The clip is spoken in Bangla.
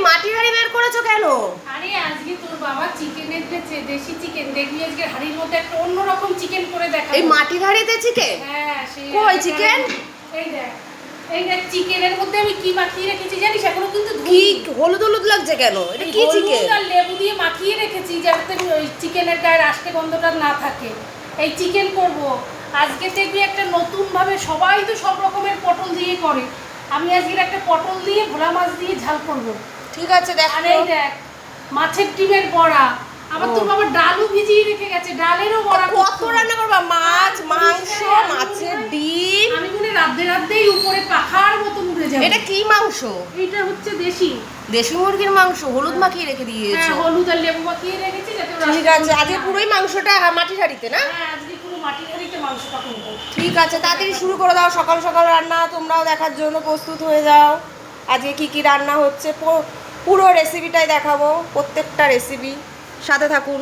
মাটির হাঁড়ি বের করেছো কেন? আরে আজকে তোর বাবা চিকেন এনেছে, দেশি চিকেন। দেখবি আজকে হাঁড়ির মধ্যে একটা অন্যরকম চিকেন করে দেখাবো। এই মাটির হাঁড়িতে চিকেন? হ্যাঁ সেই। কই চিকেন? এই দেখ চিকেনের মধ্যে আমি কি মাখিয়ে রেখেছি জানিস? এখনো কিন্তু কি হলুদ হলুদ লাগছে কেন? এটা কি চিকেন? আর লেবু দিয়ে মাখিয়ে রেখেছি যাতে ওই চিকেনের গায়ের আষ্টে গন্ধটা না থাকে। এই চিকেন করব আজকে। দেখবি একটা নতুন ভাবে, সবাই তো সব রকমের পটল দিয়ে করে, আমি আজকে একটা পটল দিয়ে ভোলা মাছ দিয়ে ঝাল করব। ঠিক আছে দেখ। আর এই দেখ মাছের ডিমের বড়া। আবার তোর বাবা ডালও ভিজিয়ে রেখে গেছে, ডালেরও বড়া। কত রান্না করবা? মাছ, মাংস, মাছের ডিম। আমি মনে রাতেই উপরে পাখার মতো উড়ে যাবে। এটা কি মাংস? এটা হচ্ছে দেশি মুরগির মাংস। হলুদ মাখিয়ে রেখে দিয়েছো? হ্যাঁ, হলুদ আর লেবু মাখিয়ে রেখেছি যাতে ঠিক আছে। আজকে পুরোই মাংসটা মাটির হাঁড়িতে না? হ্যাঁ, আজকে পুরো মাটির হাঁড়িতে মাংসটা করব। ঠিক আছে, তাড়াতাড়ি শুরু করে দাও। সকাল সকাল রান্না, তোমরাও দেখার জন্য প্রস্তুত হয়ে যাও। আজকে কি কি রান্না হচ্ছে পুরো রেসিপিটাই দেখাবো, প্রত্যেকটা রেসিপি। সাথে থাকুন।